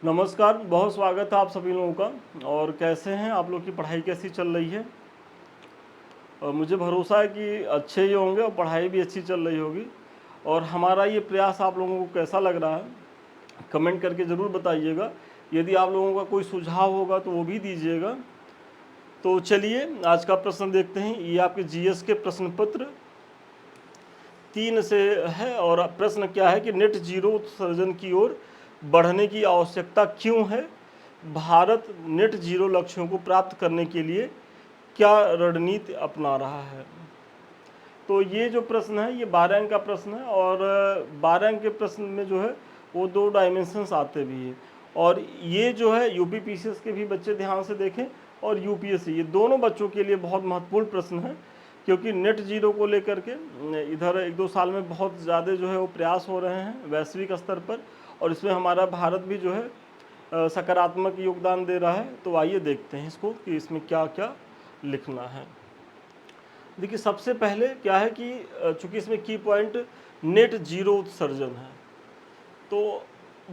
नमस्कार, बहुत स्वागत है आप सभी लोगों का। और कैसे हैं आप लोग की पढ़ाई कैसी चल रही है? और मुझे भरोसा है कि अच्छे ही होंगे और पढ़ाई भी अच्छी चल रही होगी। और हमारा ये प्रयास आप लोगों को कैसा लग रहा है, कमेंट करके ज़रूर बताइएगा। यदि आप लोगों का कोई सुझाव होगा तो वो भी दीजिएगा। तो चलिए आज का प्रश्न देखते हैं। ये आपके जीएस के प्रश्न पत्र 3 से है। और प्रश्न क्या है कि नेट जीरो उत्सर्जन की ओर बढ़ने की आवश्यकता क्यों है? भारत नेट जीरो लक्ष्यों को प्राप्त करने के लिए क्या रणनीति अपना रहा है? तो ये जो प्रश्न है ये 12 अंक का प्रश्न है। और 12 अंक के प्रश्न में जो है वो 2 डायमेंशंस आते भी हैं। और ये जो है यूपी पीसीएस के भी बच्चे ध्यान से देखें और यूपीएससी, ये दोनों बच्चों के लिए बहुत महत्वपूर्ण प्रश्न है। क्योंकि नेट जीरो को लेकर के इधर 1-2 साल में बहुत ज़्यादा जो है वो प्रयास हो रहे हैं वैश्विक स्तर पर। और इसमें हमारा भारत भी जो है सकारात्मक योगदान दे रहा है। तो आइए देखते हैं इसको कि इसमें क्या क्या लिखना है। देखिए सबसे पहले क्या है कि चूंकि इसमें की पॉइंट नेट जीरो उत्सर्जन है, तो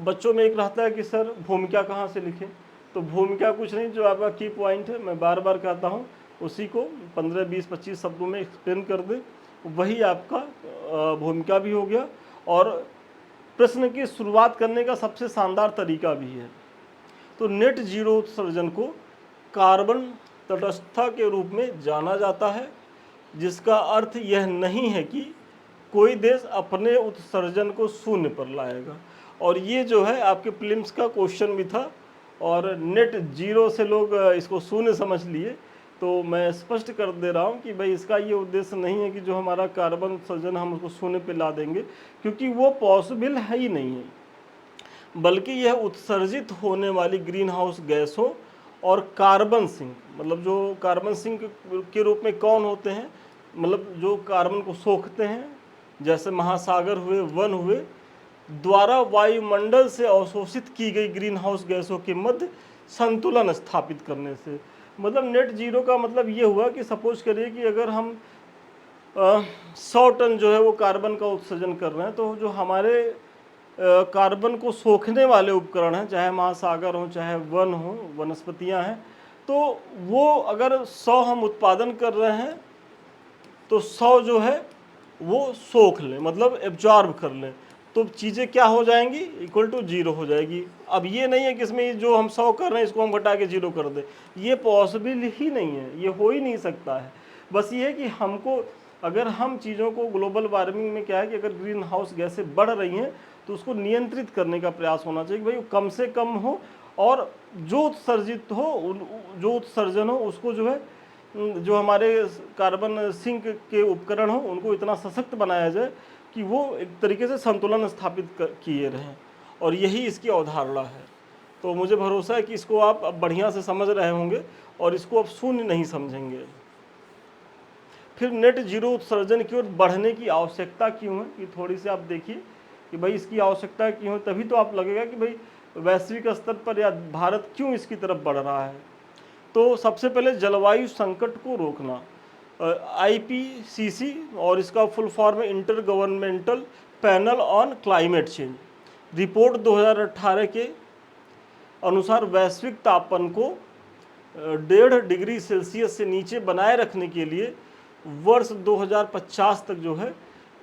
बच्चों में एक रहता है कि सर भूमिका कहाँ से लिखें। तो भूमिका कुछ नहीं, जो आपका की पॉइंट है मैं बार बार कहता हूँ उसी को 15, 20, 25 शब्दों में एक्सप्लेन कर दें, वही आपका भूमिका भी हो गया। और प्रश्न की शुरुआत करने का सबसे शानदार तरीका भी है। तो नेट जीरो उत्सर्जन को कार्बन तटस्थता के रूप में जाना जाता है, जिसका अर्थ यह नहीं है कि कोई देश अपने उत्सर्जन को शून्य पर लाएगा। और ये जो है आपके प्रीलिम्स का क्वेश्चन भी था और नेट जीरो से लोग इसको शून्य समझ लिए। तो मैं स्पष्ट कर दे रहा हूँ कि भाई इसका ये उद्देश्य नहीं है कि जो हमारा कार्बन उत्सर्जन हम उसको शून्य पे ला देंगे, क्योंकि वो पॉसिबल है ही नहीं है। बल्कि यह उत्सर्जित होने वाली ग्रीन हाउस गैसों और कार्बन सिंक, मतलब जो कार्बन सिंक के रूप में कौन होते हैं, मतलब जो कार्बन को सोखते हैं, जैसे महासागर हुए, वन हुए, द्वारा वायुमंडल से अवशोषित की गई ग्रीन हाउस गैसों के मध्य संतुलन स्थापित करने से। मतलब नेट जीरो का मतलब ये हुआ कि सपोज करिए कि अगर हम 100 टन जो है वो कार्बन का उत्सर्जन कर रहे हैं, तो जो हमारे कार्बन को सोखने वाले उपकरण हैं, चाहे महासागर हो, चाहे वन हो, वनस्पतियां हैं, तो वो अगर 100 हम उत्पादन कर रहे हैं तो 100 जो है वो सोख लें, मतलब एब्जॉर्ब कर लें, तो चीज़ें क्या हो जाएंगी, इक्वल टू जीरो हो जाएगी। अब ये नहीं है कि इसमें जो हम 100 कर रहे हैं इसको हम घटा के जीरो कर दें, ये पॉसिबल ही नहीं है, ये हो ही नहीं सकता है। बस ये है कि हमको, अगर हम चीज़ों को, ग्लोबल वार्मिंग में क्या है कि अगर ग्रीन हाउस गैसें बढ़ रही हैं तो उसको नियंत्रित करने का प्रयास होना चाहिए कि भाई कम से कम हो, और जो उत्सर्जित हो, जो उत्सर्जन हो उसको जो है, जो हमारे कार्बन सिंक के उपकरण हो उनको इतना सशक्त बनाया जाए कि वो एक तरीके से संतुलन स्थापित किए रहें। और यही इसकी अवधारणा है। तो मुझे भरोसा है कि इसको आप अब बढ़िया से समझ रहे होंगे और इसको अब शून्य नहीं समझेंगे। फिर नेट जीरो उत्सर्जन की ओर बढ़ने की आवश्यकता क्यों है, कि थोड़ी सी आप देखिए कि भाई इसकी आवश्यकता क्यों है, तभी तो आप लगेगा कि भाई वैश्विक स्तर पर या भारत क्यों इसकी तरफ बढ़ रहा है। तो सबसे पहले जलवायु संकट को रोकना, आईपीसीसी, और इसका फुल फॉर्म है inter governmental panel on climate change, report 2018 के अनुसार वैश्विक तापमान को 1.5 डिग्री सेल्सियस से नीचे बनाए रखने के लिए वर्ष 2050 तक जो है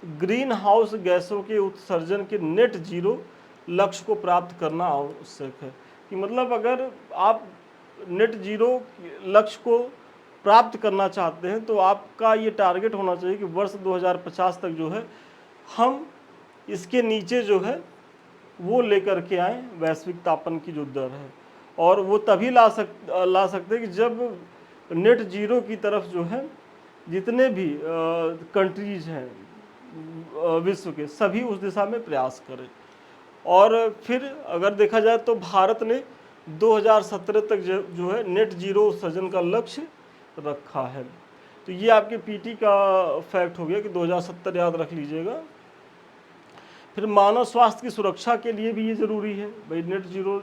ग्रीन हाउस गैसों के उत्सर्जन के नेट जीरो लक्ष्य को प्राप्त करना आवश्यक है। कि मतलब अगर आप नेट जीरो लक्ष्य को प्राप्त करना चाहते हैं तो आपका ये टारगेट होना चाहिए कि वर्ष 2050 तक जो है हम इसके नीचे जो है वो लेकर के आए वैश्विक तापमान की जो दर है। और वो तभी ला सकते हैं कि जब नेट जीरो की तरफ जो है जितने भी कंट्रीज हैं विश्व के, सभी उस दिशा में प्रयास करें। और फिर अगर देखा जाए तो भारत ने 2017 तक जो है नेट जीरो उत्सर्जन का लक्ष्य रखा है। तो ये आपके पीटी का फैक्ट हो गया कि 2070 याद रख लीजिएगा। फिर मानव स्वास्थ्य की सुरक्षा के लिए भी ये ज़रूरी है भाई नेट जीरो।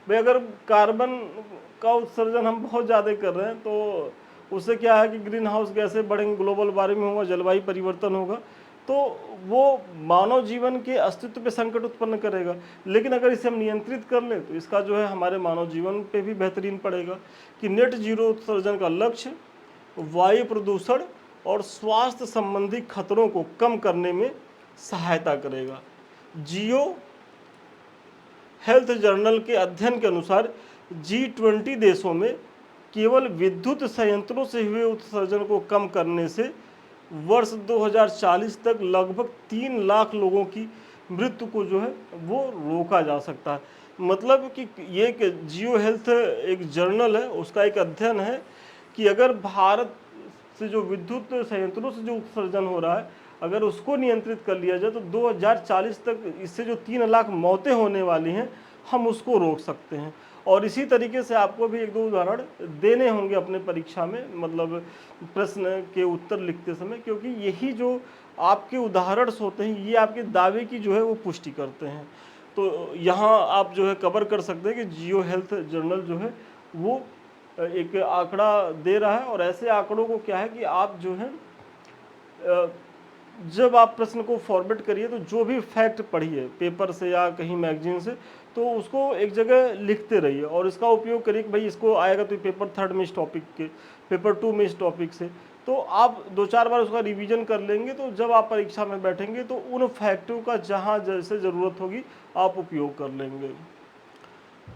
भाई अगर कार्बन का उत्सर्जन हम बहुत ज़्यादा कर रहे हैं तो उससे क्या है कि ग्रीन हाउस गैसें बढ़ेंगी, ग्लोबल वार्मिंग होगा, जलवायु परिवर्तन होगा। तो वो मानव जीवन के अस्तित्व पे संकट उत्पन्न करेगा। लेकिन अगर इसे हम नियंत्रित कर लें तो इसका जो है हमारे मानव जीवन पे भी बेहतरीन पड़ेगा कि नेट जीरो उत्सर्जन का लक्ष्य वायु प्रदूषण और स्वास्थ्य संबंधी खतरों को कम करने में सहायता करेगा। जियो हेल्थ जर्नल के अध्ययन के अनुसार G20 देशों में केवल विद्युत संयंत्रों से हुए उत्सर्जन को कम करने से वर्ष 2040 तक लगभग 3 लाख लोगों की मृत्यु को जो है वो रोका जा सकता है। मतलब कि ये जियो हेल्थ एक जर्नल है, उसका एक अध्ययन है कि अगर भारत से जो विद्युत संयंत्रों से जो उत्सर्जन हो रहा है, अगर उसको नियंत्रित कर लिया जाए तो 2040 तक इससे जो 3 लाख मौतें होने वाली हैं हम उसको रोक सकते हैं। और इसी तरीके से आपको भी एक दो उदाहरण देने होंगे अपने परीक्षा में, मतलब प्रश्न के उत्तर लिखते समय, क्योंकि यही जो आपके उदाहरण होते हैं ये आपके दावे की जो है वो पुष्टि करते हैं। तो यहाँ आप जो है कवर कर सकते हैं कि जियो हेल्थ जर्नल जो है वो एक आंकड़ा दे रहा है। और ऐसे आंकड़ों को क्या है कि आप जो है जब आप प्रश्न को फॉरवर्ड करिए तो जो भी फैक्ट पढ़िए पेपर से या कहीं मैगजीन से, तो उसको एक जगह लिखते रहिए और इसका उपयोग करिए कि भाई इसको आएगा तो पेपर 3 में इस टॉपिक के, पेपर 2 में इस टॉपिक से, तो आप 2-4 बार उसका रिवीजन कर लेंगे तो जब आप परीक्षा में बैठेंगे तो उन फैक्टों का जहाँ जैसे ज़रूरत होगी आप उपयोग कर लेंगे।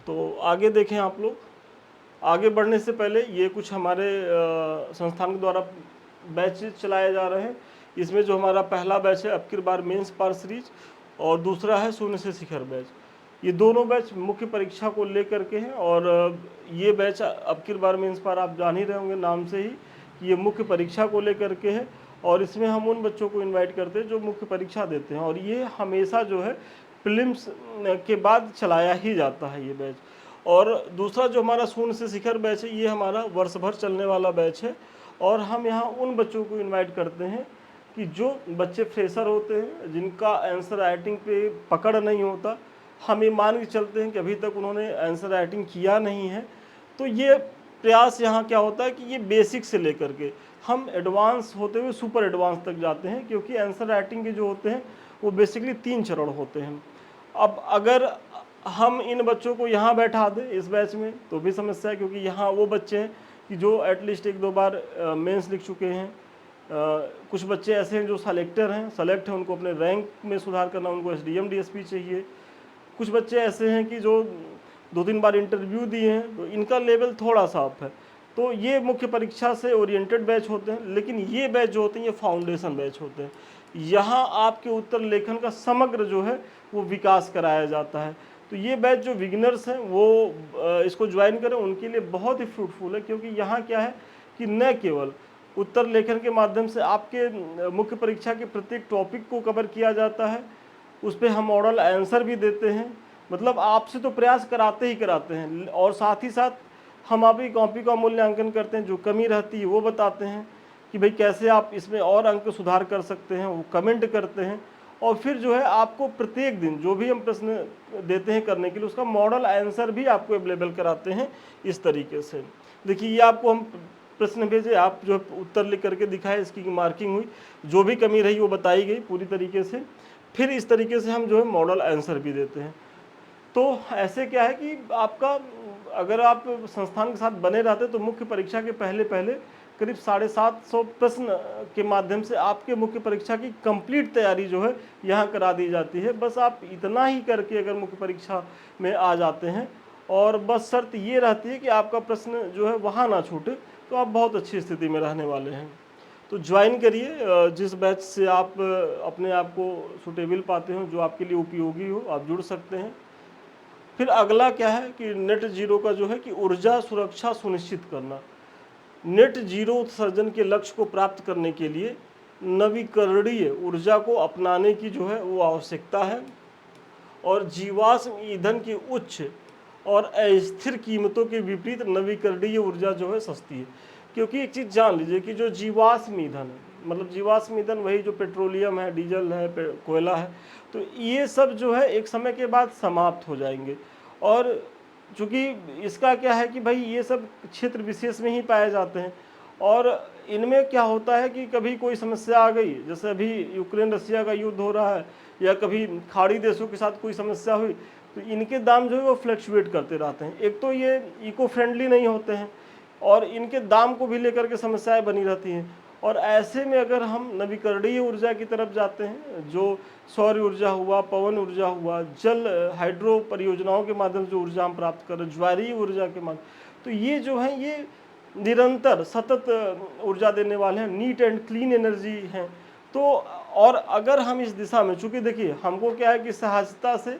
तो आगे देखें आप लोग। आगे बढ़ने से पहले ये कुछ हमारे संस्थान के द्वारा बैच चलाए जा रहे हैं। इसमें जो हमारा पहला बैच है अब की बार मेंस पार सीरीज और दूसरा है शून्य से शिखर बैच। ये दोनों बैच मुख्य परीक्षा को लेकर के हैं और ये बैच अब की बार मेंस पार आप जान ही रहे होंगे नाम से ही कि ये मुख्य परीक्षा को लेकर के है और इसमें हम उन बच्चों को इनवाइट करते हैं जो मुख्य परीक्षा देते हैं और ये हमेशा जो है प्रीलिम्स के बाद चलाया ही जाता है ये बैच। और दूसरा जो हमारा शून्य से शिखर बैच है ये हमारा वर्ष भर चलने वाला बैच है और हम यहाँ उन बच्चों को इनवाइट करते हैं कि जो बच्चे फ्रेशर होते हैं, जिनका आंसर राइटिंग पे पकड़ नहीं होता, हम ये मान के चलते हैं कि अभी तक उन्होंने आंसर राइटिंग किया नहीं है, तो ये प्रयास यहाँ क्या होता है कि ये बेसिक से लेकर के हम एडवांस होते हुए सुपर एडवांस तक जाते हैं, क्योंकि आंसर राइटिंग के जो होते हैं वो बेसिकली 3 चरण होते हैं। अब अगर हम इन बच्चों को यहाँ बैठा दें इस बैच में तो भी समस्या है, क्योंकि यहाँ वो बच्चे हैं कि जो एटलीस्ट 1-2 बार मेंस लिख चुके हैं। कुछ बच्चे ऐसे हैं जो सेलेक्टर हैं, सेलेक्ट हैं, उनको अपने रैंक में सुधार करना, उनको SDM DSP चाहिए। कुछ बच्चे ऐसे हैं कि जो 2-3 बार इंटरव्यू दिए हैं तो इनका लेवल थोड़ा सा अप है। तो ये मुख्य परीक्षा से ओरिएंटेड बैच होते हैं, लेकिन ये बैच जो होते हैं ये फाउंडेशन बैच होते हैं। यहाँ आपके उत्तर लेखन का समग्र जो है वो विकास कराया जाता है। तो ये बैच जो बिगिनर्स हैं वो इसको ज्वाइन करें, उनके लिए बहुत ही फ्रूटफुल है, क्योंकि यहाँ क्या है कि न केवल उत्तर लेखन के माध्यम से आपके मुख्य परीक्षा के प्रत्येक टॉपिक को कवर किया जाता है, उस पर हम मॉडल आंसर भी देते हैं, मतलब आपसे तो प्रयास कराते ही कराते हैं, और साथ ही साथ हम आपकी कॉपी का मूल्यांकन करते हैं, जो कमी रहती है वो बताते हैं कि भाई कैसे आप इसमें और अंक सुधार कर सकते हैं, वो कमेंट करते हैं। और फिर जो है आपको प्रत्येक दिन जो भी हम प्रश्न देते हैं करने के लिए उसका मॉडल आंसर भी आपको अवेलेबल कराते हैं इस तरीके से। देखिए ये आपको हम प्रश्न भेजे, आप जो उत्तर लिख करके दिखाए, इसकी मार्किंग हुई, जो भी कमी रही वो बताई गई पूरी तरीके से। फिर इस तरीके से हम जो है मॉडल आंसर भी देते हैं। तो ऐसे क्या है कि आपका अगर आप संस्थान के साथ बने रहते तो मुख्य परीक्षा के पहले करीब 750 प्रश्न के माध्यम से आपके मुख्य परीक्षा की कंप्लीट तैयारी जो है यहाँ करा दी जाती है। बस आप इतना ही करके अगर मुख्य परीक्षा में आ जाते हैं, और बस शर्त ये रहती है कि आपका प्रश्न जो है वहाँ ना छूटे, तो आप बहुत अच्छी स्थिति में रहने वाले हैं। तो ज्वाइन करिए, जिस बैच से आप अपने आप को सूटेबल पाते हो, जो आपके लिए उपयोगी हो, आप जुड़ सकते हैं। फिर अगला क्या है कि नेट जीरो का जो है कि ऊर्जा सुरक्षा सुनिश्चित करना। नेट जीरो उत्सर्जन के लक्ष्य को प्राप्त करने के लिए नवीकरणीय ऊर्जा को अपनाने की जो है वो आवश्यकता है, और जीवाश्म ईंधन की उच्च और अस्थिर कीमतों के विपरीत नवीकरणीय ऊर्जा जो है सस्ती है। क्योंकि एक चीज़ जान लीजिए कि जो जीवाश्म ईंधन है, मतलब जीवाश्म ईंधन वही जो पेट्रोलियम है, डीजल है, कोयला है, तो ये सब जो है एक समय के बाद समाप्त हो जाएंगे। और चूँकि इसका क्या है कि भाई ये सब क्षेत्र विशेष में ही पाए जाते हैं, और इनमें क्या होता है कि कभी कोई समस्या आ गई, जैसे अभी यूक्रेन रसिया का युद्ध हो रहा है, या कभी खाड़ी देशों के साथ कोई समस्या हुई, तो इनके दाम जो है वो फ्लक्चुएट करते रहते हैं। एक तो ये इको फ्रेंडली नहीं होते हैं, और इनके दाम को भी लेकर के समस्याएं बनी रहती हैं। और ऐसे में अगर हम नवीकरणीय ऊर्जा की तरफ जाते हैं, जो सौर ऊर्जा हुआ, पवन ऊर्जा हुआ, जल हाइड्रो परियोजनाओं के माध्यम से ऊर्जा हम प्राप्त कर रहे हैं, ज्वारीय ऊर्जा के माध्यम, तो ये जो है ये निरंतर सतत ऊर्जा देने वाले हैं, नीट एंड क्लीन एनर्जी हैं। तो और अगर हम इस दिशा में, चूंकि देखिए हमको क्या है कि सहजता से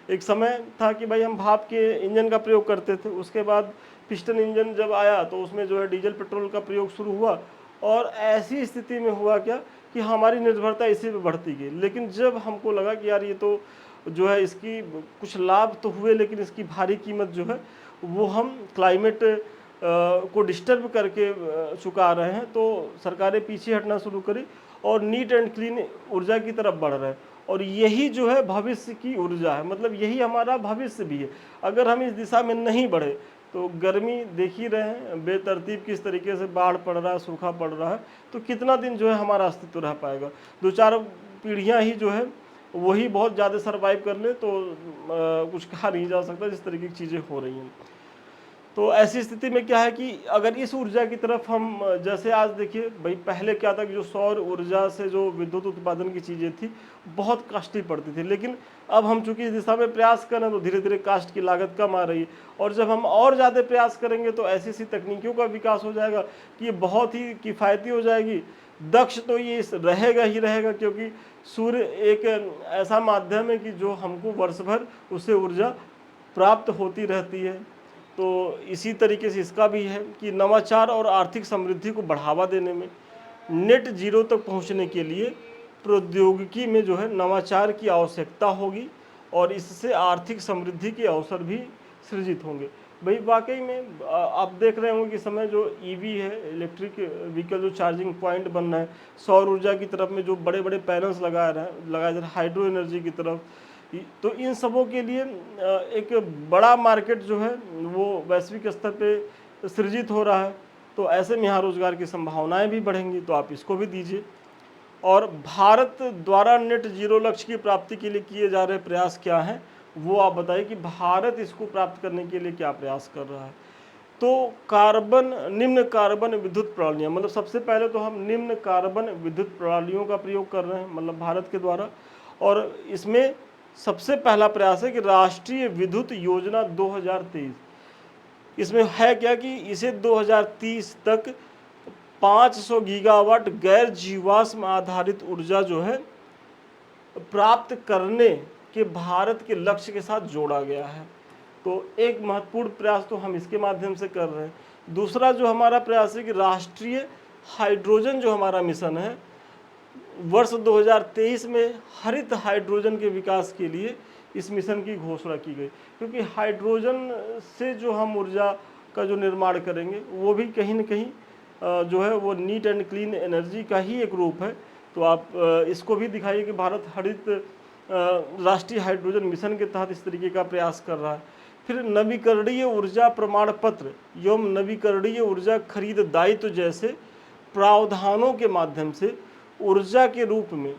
एक समय था कि भाई हम भाप के इंजन का प्रयोग करते थे, उसके बाद पिस्टन इंजन जब आया तो उसमें जो है डीजल पेट्रोल का प्रयोग शुरू हुआ, और ऐसी स्थिति में हुआ क्या कि हमारी निर्भरता इसी पे बढ़ती गई। लेकिन जब हमको लगा कि यार ये तो जो है इसकी कुछ लाभ तो हुए, लेकिन इसकी भारी कीमत जो है वो हम क्लाइमेट को डिस्टर्ब करके चुका रहे हैं, तो सरकारें पीछे हटना शुरू करी और नीट एंड क्लीन ऊर्जा की तरफ बढ़ रहे हैं। और यही जो है भविष्य की ऊर्जा है, मतलब यही हमारा भविष्य भी है। अगर हम इस दिशा में नहीं बढ़े तो गर्मी देख ही रहे हैं बेतरतीब किस तरीके से, बाढ़ पड़ रहा है, सूखा पड़ रहा है, तो कितना दिन जो है हमारा अस्तित्व रह पाएगा। 2-4 पीढ़ियां ही जो है वही बहुत ज़्यादा सर्वाइव कर ले तो कुछ कहा नहीं जा सकता जिस तरीके की चीज़ें हो रही हैं। तो ऐसी स्थिति में क्या है कि अगर इस ऊर्जा की तरफ हम, जैसे आज देखिए भाई, पहले क्या था कि जो सौर ऊर्जा से जो विद्युत उत्पादन की चीज़ें थी बहुत कॉस्टली पड़ती थी, लेकिन अब हम चूंकि इस दिशा में प्रयास कर रहे हैं तो धीरे धीरे कास्ट की लागत कम आ रही है। और जब हम और ज़्यादा प्रयास करेंगे तो ऐसी ऐसी तकनीकों का विकास हो जाएगा कि ये बहुत ही किफ़ायती हो जाएगी। दक्ष तो ये रहेगा ही रहेगा, क्योंकि सूर्य एक ऐसा माध्यम है कि जो हमको वर्ष भर उससे ऊर्जा प्राप्त होती रहती है। तो इसी तरीके से इसका भी है कि नवाचार और आर्थिक समृद्धि को बढ़ावा देने में, नेट जीरो तक पहुंचने के लिए प्रौद्योगिकी में जो है नवाचार की आवश्यकता होगी, और इससे आर्थिक समृद्धि के अवसर भी सृजित होंगे। भाई वाकई में आप देख रहे होंगे कि समय जो ईवी है, इलेक्ट्रिक व्हीकल, जो चार्जिंग पॉइंट बन रहा है, सौर ऊर्जा की तरफ में जो बड़े बड़े पैनल्स लगाए जा रहे हैं, हाइड्रो एनर्जी की तरफ, तो इन सबों के लिए एक बड़ा मार्केट जो है वो वैश्विक स्तर पे सृजित हो रहा है। तो ऐसे में यहाँ रोजगार की संभावनाएं भी बढ़ेंगी, तो आप इसको भी दीजिए। और भारत द्वारा नेट जीरो लक्ष्य की प्राप्ति के लिए किए जा रहे प्रयास क्या हैं, वो आप बताइए कि भारत इसको प्राप्त करने के लिए क्या प्रयास कर रहा है। तो निम्न कार्बन विद्युत प्रणालियाँ, मतलब सबसे पहले तो हम निम्न कार्बन विद्युत प्रणालियों का प्रयोग कर रहे हैं, मतलब भारत के द्वारा। और इसमें सबसे पहला प्रयास है कि राष्ट्रीय विद्युत योजना 2023, इसमें है क्या कि इसे 2030 तक 500 गीगावाट गैर जीवाश्म आधारित ऊर्जा जो है प्राप्त करने के भारत के लक्ष्य के साथ जोड़ा गया है। तो एक महत्वपूर्ण प्रयास तो हम इसके माध्यम से कर रहे हैं। दूसरा जो हमारा प्रयास है कि राष्ट्रीय हाइड्रोजन जो हमारा मिशन है, वर्ष 2023 में हरित हाइड्रोजन के विकास के लिए इस मिशन की घोषणा की गई, क्योंकि हाइड्रोजन से जो हम ऊर्जा का जो निर्माण करेंगे वो भी कहीं न कहीं जो है वो नीट एंड क्लीन एनर्जी का ही एक रूप है। तो आप इसको भी दिखाइए कि भारत हरित राष्ट्रीय हाइड्रोजन मिशन के तहत इस तरीके का प्रयास कर रहा है। फिर नवीकरणीय ऊर्जा प्रमाण पत्र एवं नवीकरणीय ऊर्जा खरीद दायित्व जैसे प्रावधानों के माध्यम से ऊर्जा के रूप में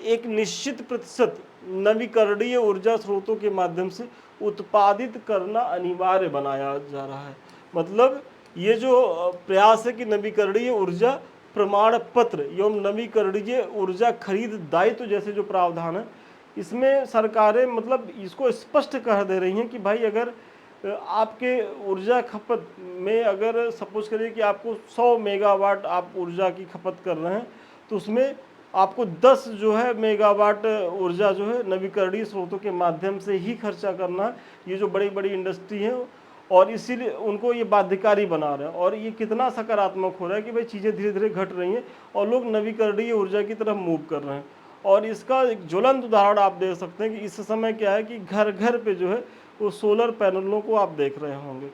एक निश्चित प्रतिशत नवीकरणीय ऊर्जा स्रोतों के माध्यम से उत्पादित करना अनिवार्य बनाया जा रहा है। मतलब ये जो प्रयास है कि नवीकरणीय ऊर्जा प्रमाण पत्र एवं नवीकरणीय ऊर्जा खरीद दायित्व जैसे जो प्रावधान है, इसमें सरकारें मतलब इसको स्पष्ट कह दे रही हैं कि भाई अगर आपके ऊर्जा खपत में, अगर सपोज करिए कि आपको 100 मेगावाट आप ऊर्जा की खपत कर रहे हैं, तो उसमें आपको 10 जो है मेगावाट ऊर्जा जो है नवीकरणीय स्रोतों के माध्यम से ही खर्चा करना है। ये जो बड़ी बड़ी इंडस्ट्री है, और इसीलिए उनको ये बाध्यकारी बना रहे हैं। और ये कितना सकारात्मक हो रहा है कि भाई चीज़ें धीरे धीरे घट रही हैं और लोग नवीकरणीय ऊर्जा की तरफ मूव कर रहे हैं। और इसका एक ज्वलंत उदाहरण आप देख सकते हैं कि इस समय क्या है कि घर घर पे जो है वो सोलर पैनलों को आप देख रहे होंगे।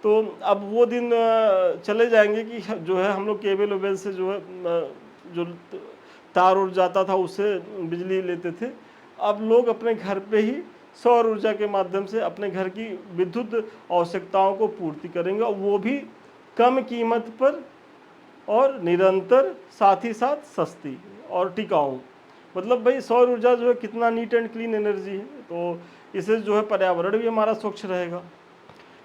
तो अब वो दिन चले जाएंगे कि जो है हम लोग केबल वेबल से जो है जो तार उड़ जाता था उससे बिजली लेते थे। अब लोग अपने घर पे ही सौर ऊर्जा के माध्यम से अपने घर की विद्युत आवश्यकताओं को पूर्ति करेंगे, और वो भी कम कीमत पर और निरंतर, साथ ही साथ सस्ती और टिकाऊ। मतलब भाई सौर ऊर्जा जो है कितना नीट एंड क्लीन एनर्जी है, तो इससे जो है पर्यावरण भी हमारा स्वच्छ रहेगा।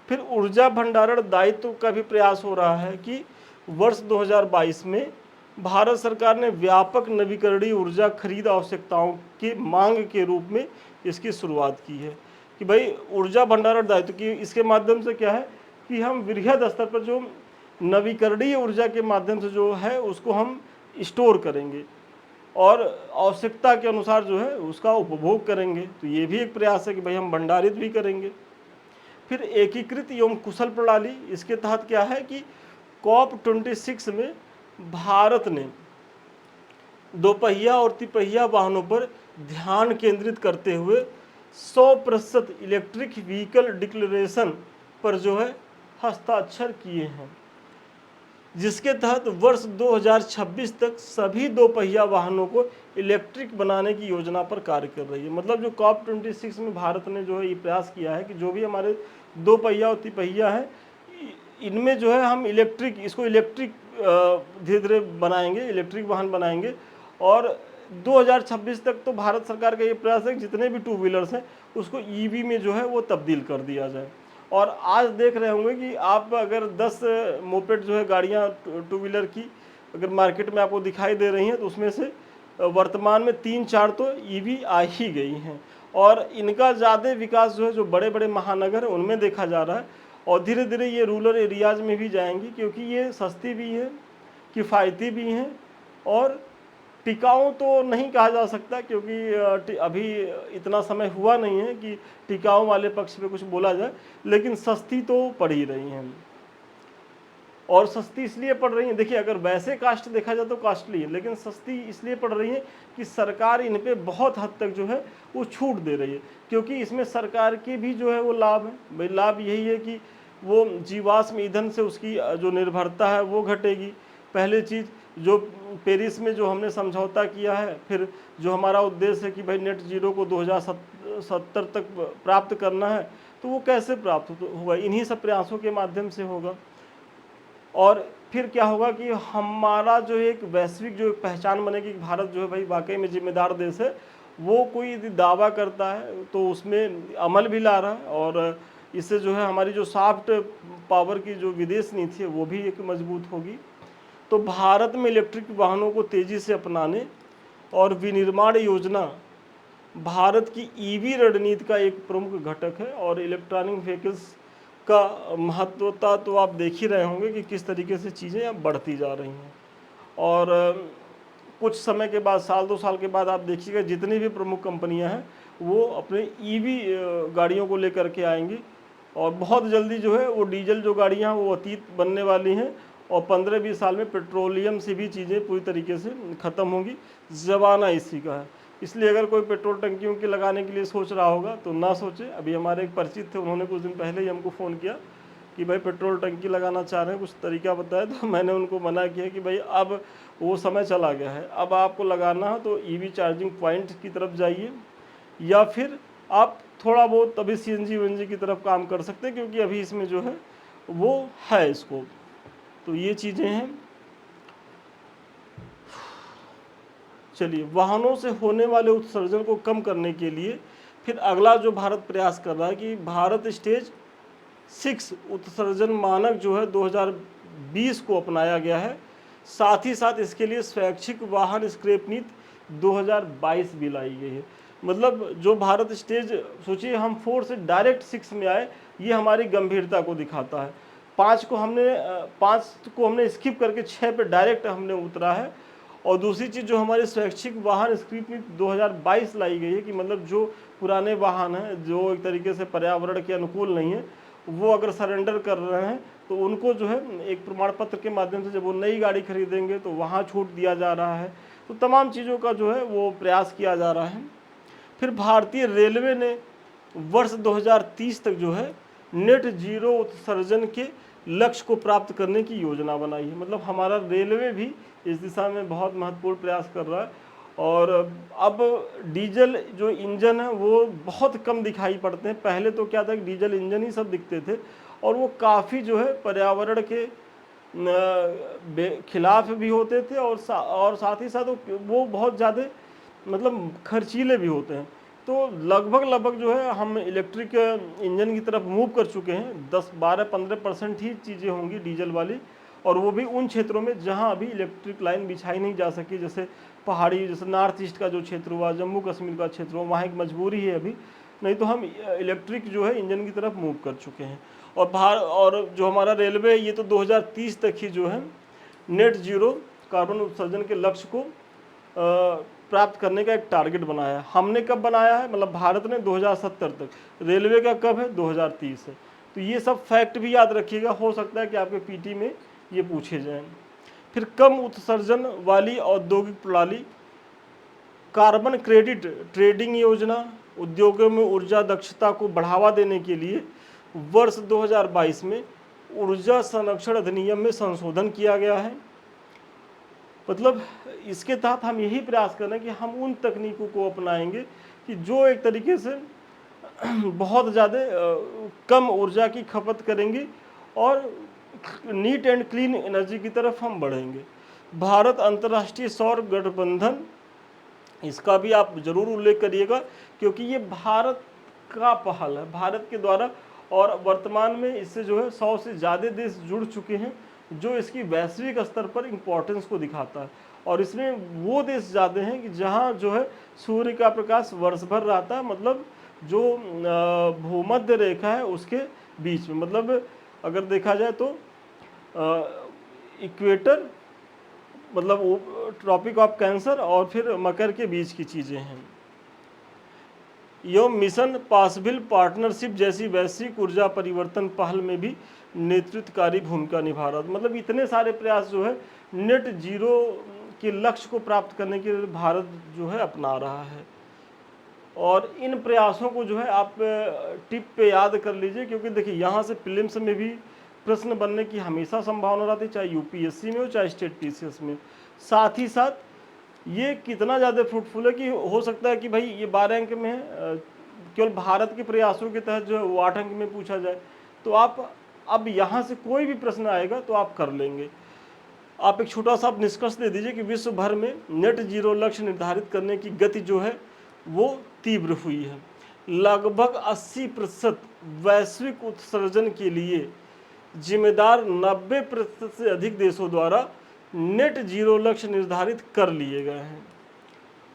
फिर ऊर्जा भंडारण दायित्व का भी प्रयास हो रहा है कि वर्ष 2022 में भारत सरकार ने व्यापक नवीकरणीय ऊर्जा खरीद आवश्यकताओं की मांग के रूप में इसकी शुरुआत की है कि भाई ऊर्जा भंडारण दायित्व की, इसके माध्यम से क्या है कि हम वृहद स्तर पर जो नवीकरणीय ऊर्जा के माध्यम से जो है उसको हम स्टोर करेंगे और आवश्यकता के अनुसार जो है उसका उपभोग करेंगे। तो ये भी एक प्रयास है कि भाई हम भंडारित भी करेंगे। फिर एकीकृत एवं कुशल प्रणाली, इसके तहत क्या है कि COP26 में भारत ने दोपहिया और तिपहिया वाहनों पर ध्यान केंद्रित करते हुए 100% इलेक्ट्रिक व्हीकल डिक्लेरेशन पर जो है हस्ताक्षर किए हैं, जिसके तहत वर्ष 2026 तक सभी दोपहिया वाहनों को इलेक्ट्रिक बनाने की योजना पर कार्य कर रही है। मतलब जो COP26 में भारत ने जो है ये प्रयास किया है कि जो भी हमारे दोपहिया और तिपहिया है इनमें जो है हम इसको इलेक्ट्रिक धीरे धीरे बनाएंगे, इलेक्ट्रिक वाहन बनाएंगे। और 2026 तक तो भारत सरकार का ये प्रयास है कि जितने भी टू व्हीलर्स हैं उसको ईवी में जो है वो तब्दील कर दिया जाए। और आज देख रहे होंगे कि आप अगर 10 मोपेड जो है गाड़ियाँ टू व्हीलर की अगर मार्केट में आपको दिखाई दे रही हैं तो उसमें से वर्तमान में 3-4 तो ईवी आ ही गई हैं। और इनका ज़्यादा विकास जो है जो बड़े बड़े महानगर हैं उनमें देखा जा रहा है, और धीरे धीरे ये रूरल एरियाज़ में भी जाएंगी, क्योंकि ये सस्ती भी है, किफ़ायती भी हैं और टिकाऊ तो नहीं कहा जा सकता, क्योंकि अभी इतना समय हुआ नहीं है कि टिकाऊ वाले पक्ष पे कुछ बोला जाए, लेकिन सस्ती तो पड़ ही रही हैं। और सस्ती इसलिए पड़ रही है, देखिए अगर वैसे कास्ट देखा जाए तो कास्टली है, लेकिन सस्ती इसलिए पड़ रही है कि सरकार इन पे बहुत हद तक जो है वो छूट दे रही है, क्योंकि इसमें सरकार के भी जो है वो लाभ है। भाई लाभ यही है कि वो जीवाश्म ईंधन से उसकी जो निर्भरता है वो घटेगी। पहली चीज़, जो पेरिस में जो हमने समझौता किया है, फिर जो हमारा उद्देश्य है कि भाई नेट जीरो को 2070 तक प्राप्त करना है, तो वो कैसे प्राप्त होगा? इन्हीं सब प्रयासों के माध्यम से होगा। और फिर क्या होगा कि हमारा जो एक वैश्विक जो एक पहचान बनेगी कि भारत जो है भाई वाकई में जिम्मेदार देश है, वो कोई यदि दावा करता है तो उसमें अमल भी ला रहा है। और इससे जो है हमारी जो सॉफ्ट पावर की जो विदेश नीति है वो भी एक मजबूत होगी। तो भारत में इलेक्ट्रिक वाहनों को तेज़ी से अपनाने और विनिर्माण योजना भारत की ईवी रणनीति का एक प्रमुख घटक है। और इलेक्ट्रॉनिक व्हीकल्स का महत्वता तो आप देख ही रहे होंगे कि किस तरीके से चीज़ें अब बढ़ती जा रही हैं। और कुछ समय के बाद, साल 2 साल के बाद आप देखिएगा जितनी भी प्रमुख कंपनियां हैं वो अपने ईवी गाड़ियों को लेकर के आएंगी, और बहुत जल्दी जो है वो डीजल जो गाड़ियां वो अतीत बनने वाली हैं, और 15-20 साल में पेट्रोलियम से भी चीज़ें पूरी तरीके से ख़त्म होंगी। ज़माना इसी का है। इसलिए अगर कोई पेट्रोल टंकियों के लगाने के लिए सोच रहा होगा तो ना सोचे। अभी हमारे एक परिचित थे, उन्होंने कुछ दिन पहले ही हमको फ़ोन किया कि भाई पेट्रोल टंकी लगाना चाह रहे हैं, कुछ तरीका बताया। तो मैंने उनको मना किया कि भाई अब वो समय चला गया है, अब आपको लगाना है तो ईवी चार्जिंग पॉइंट की तरफ जाइए, या फिर आप थोड़ा बहुत अभी CNG WNG की तरफ काम कर सकते हैं, क्योंकि अभी इसमें जो है वो है स्कोप। तो ये चीज़ें हैं। चलिए, वाहनों से होने वाले उत्सर्जन को कम करने के लिए फिर अगला जो भारत प्रयास कर रहा है कि भारत स्टेज 6 उत्सर्जन मानक जो है 2020 को अपनाया गया है। साथ ही साथ इसके लिए स्वैच्छिक वाहन स्क्रैप नीति 2022 भी लाई गई है। मतलब जो भारत स्टेज, सोचिए हम 4 से डायरेक्ट 6 में आए, ये हमारी गंभीरता को दिखाता है। 5 को हमने स्किप करके 6 पे डायरेक्ट हमने उतरा है। और दूसरी चीज़, जो हमारी स्वैच्छिक वाहन स्क्रैप नीति 2022 लाई गई है कि मतलब जो पुराने वाहन हैं जो एक तरीके से पर्यावरण के अनुकूल नहीं है, वो अगर सरेंडर कर रहे हैं तो उनको जो है एक प्रमाण पत्र के माध्यम से जब वो नई गाड़ी खरीदेंगे तो वहाँ छूट दिया जा रहा है। तो तमाम चीज़ों का जो है वो प्रयास किया जा रहा है। फिर भारतीय रेलवे ने वर्ष 2030 तक जो है नेट जीरो उत्सर्जन के लक्ष्य को प्राप्त करने की योजना बनाई है। मतलब हमारा रेलवे भी इस दिशा में बहुत महत्वपूर्ण प्रयास कर रहा है। और अब डीजल जो इंजन है वो बहुत कम दिखाई पड़ते हैं। पहले तो क्या था कि डीजल इंजन ही सब दिखते थे, और वो काफ़ी जो है पर्यावरण के खिलाफ भी होते थे और साथ ही साथ वो बहुत ज़्यादा मतलब खर्चीले भी होते हैं। तो लगभग जो है हम इलेक्ट्रिक इंजन की तरफ मूव कर चुके हैं। 10-12-15% ही चीज़ें होंगी डीजल वाली, और वो भी उन क्षेत्रों में जहां अभी इलेक्ट्रिक लाइन बिछाई नहीं जा सकी, जैसे पहाड़ी, जैसे नॉर्थ ईस्ट का जो क्षेत्र हुआ, जम्मू कश्मीर का क्षेत्र हुआ, वहाँ एक मजबूरी है अभी, नहीं तो हम इलेक्ट्रिक जो है इंजन की तरफ मूव कर चुके हैं। और जो हमारा रेलवे है ये तो 2030 तक ही जो है नेट जीरो कार्बन उत्सर्जन के लक्ष्य को प्राप्त करने का एक टारगेट बनाया है। हमने कब बनाया है, मतलब भारत ने 2070 तक, रेलवे का कब है, 2030 है। तो ये सब फैक्ट भी याद रखिएगा, हो सकता है कि आपके पीटी में ये पूछे जाएं। फिर कम उत्सर्जन वाली औद्योगिक प्रणाली, कार्बन क्रेडिट ट्रेडिंग योजना, उद्योगों में ऊर्जा दक्षता को बढ़ावा देने के लिए वर्ष 2022 में ऊर्जा संरक्षण अधिनियम में संशोधन किया गया है। मतलब इसके तहत हम यही प्रयास कर रहे हैं कि हम उन तकनीकों को अपनाएंगे कि जो एक तरीके से बहुत ज़्यादा कम ऊर्जा की खपत करेंगे और नीट एंड क्लीन एनर्जी की तरफ हम बढ़ेंगे। भारत अंतर्राष्ट्रीय सौर गठबंधन, इसका भी आप जरूर उल्लेख करिएगा, क्योंकि ये भारत का पहल है, भारत के द्वारा, और वर्तमान में इससे जो है 100 से ज़्यादा देश जुड़ चुके हैं, जो इसकी वैश्विक स्तर पर इम्पोर्टेंस को दिखाता है। और इसमें वो देश ज़्यादा हैं कि जहाँ जो है सूर्य का प्रकाश वर्ष भर रहता है, मतलब जो भूमध्य रेखा है उसके बीच में, मतलब अगर देखा जाए तो इक्वेटर, मतलब ट्रॉपिक ऑफ कैंसर और फिर मकर के बीच की चीज़ें हैं। यह मिशन पॉसिबल पार्टनरशिप जैसी वैश्विक ऊर्जा परिवर्तन पहल में भी नेतृत्वकारी भूमिका निभा रहा था। मतलब इतने सारे प्रयास जो है नेट जीरो के लक्ष्य को प्राप्त करने के लिए भारत जो है अपना रहा है। और इन प्रयासों को जो है आप टिप पे याद कर लीजिए, क्योंकि देखिए यहाँ से प्रीलिम्स में भी प्रश्न बनने की हमेशा संभावना रहती है, चाहे यूपीएससी में हो चाहे स्टेट टीसीएस में। साथ ही साथ ये कितना ज़्यादा फ्रूटफुल है कि हो सकता है कि भाई ये 12 अंक में है, केवल भारत के प्रयासों के तहत जो है वो 8 अंक में पूछा जाए, तो आप अब यहाँ से कोई भी प्रश्न आएगा तो आप कर लेंगे। आप एक छोटा सा निष्कर्ष दे दीजिए कि विश्व भर में नेट जीरो लक्ष्य निर्धारित करने की गति जो है वो तीव्र हुई है। लगभग 80% वैश्विक उत्सर्जन के लिए जिम्मेदार 90% से अधिक देशों द्वारा नेट जीरो लक्ष्य निर्धारित कर लिए गए हैं।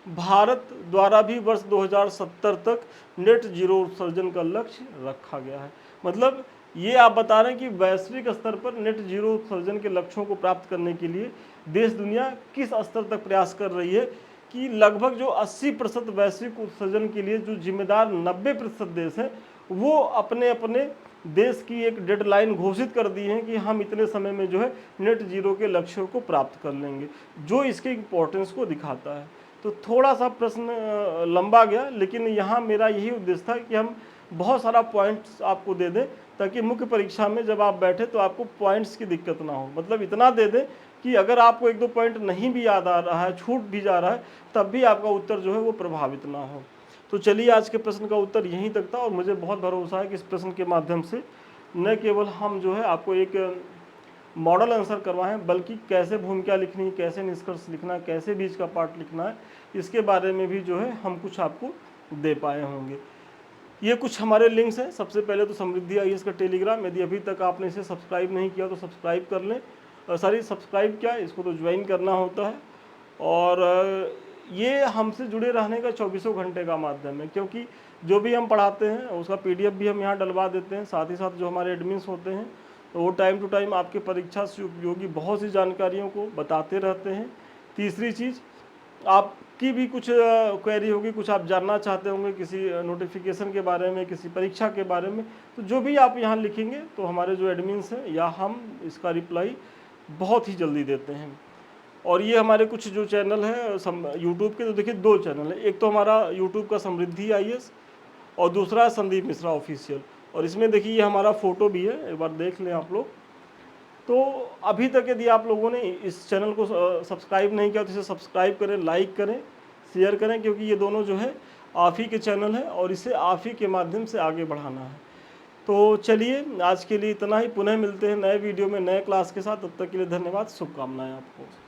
भारत द्वारा भी वर्ष 2070 तक नेट जीरो उत्सर्जन का लक्ष्य रखा गया है। मतलब ये आप बता रहे हैं कि वैश्विक स्तर पर नेट जीरो उत्सर्जन के लक्ष्यों को प्राप्त करने के लिए देश दुनिया किस स्तर तक प्रयास कर रही है, कि लगभग जो 80% वैश्विक उत्सर्जन के लिए जो जिम्मेदार 90% देश हैं, वो अपने अपने देश की एक डेडलाइन घोषित कर दी है कि हम इतने समय में जो है नेट जीरो के लक्ष्यों को प्राप्त कर लेंगे, जो इसके इम्पोर्टेंस को दिखाता है। तो थोड़ा सा प्रश्न लंबा गया, लेकिन यहाँ मेरा यही उद्देश्य था कि हम बहुत सारा पॉइंट्स आपको दे दें, ताकि मुख्य परीक्षा में जब आप बैठे तो आपको पॉइंट्स की दिक्कत ना हो। मतलब इतना दे दें कि अगर आपको 1-2 पॉइंट नहीं भी याद आ रहा है, छूट भी जा रहा है, तब भी आपका उत्तर जो है वो प्रभावित ना हो। तो चलिए, आज के प्रश्न का उत्तर यहीं तक था, और मुझे बहुत भरोसा है कि इस प्रश्न के माध्यम से न केवल हम जो है आपको एक मॉडल आंसर करवाएं, बल्कि कैसे भूमिका लिखनी, कैसे निष्कर्ष लिखना, कैसे बीच का पार्ट लिखना है, इसके बारे में भी जो है हम कुछ आपको दे पाए होंगे। ये कुछ हमारे लिंक्स हैं। सबसे पहले तो समृद्धि आईएएस का टेलीग्राम, यदि अभी तक आपने इसे सब्सक्राइब नहीं किया तो सब्सक्राइब कर लें। सब्सक्राइब क्या, इसको तो ज्वाइन करना होता है। और ये हमसे जुड़े रहने का 24 घंटे का माध्यम है, क्योंकि जो भी हम पढ़ाते हैं उसका PDF भी हम यहाँ डलवा देते हैं। साथ ही साथ जो हमारे एडमिन्स होते हैं तो वो टाइम टू टाइम आपके परीक्षा से उपयोगी बहुत सी जानकारियों को बताते रहते हैं। तीसरी चीज़, आपकी भी कुछ क्वेरी होगी, कुछ आप जानना चाहते होंगे किसी नोटिफिकेशन के बारे में, किसी परीक्षा के बारे में, तो जो भी आप यहाँ लिखेंगे तो हमारे जो एडमिन्स हैं या हम इसका रिप्लाई बहुत ही जल्दी देते हैं। और ये हमारे कुछ जो चैनल है यूट्यूब के, तो देखिए 2 चैनल है। एक तो हमारा यूट्यूब का समृद्धि आईएएस, और दूसरा है संदीप मिश्रा ऑफिशियल। और इसमें देखिए ये हमारा फ़ोटो भी है, एक बार देख लें आप लोग। तो अभी तक यदि आप लोगों ने इस चैनल को सब्सक्राइब नहीं किया तो इसे सब्सक्राइब करें, लाइक करें, शेयर करें, क्योंकि ये दोनों जो है आप ही के चैनल हैं और इसे आप ही के माध्यम से आगे बढ़ाना है। तो चलिए आज के लिए इतना ही, पुनः मिलते हैं नए वीडियो में नए क्लास के साथ। तब तक के लिए धन्यवाद, शुभकामनाएं आपको।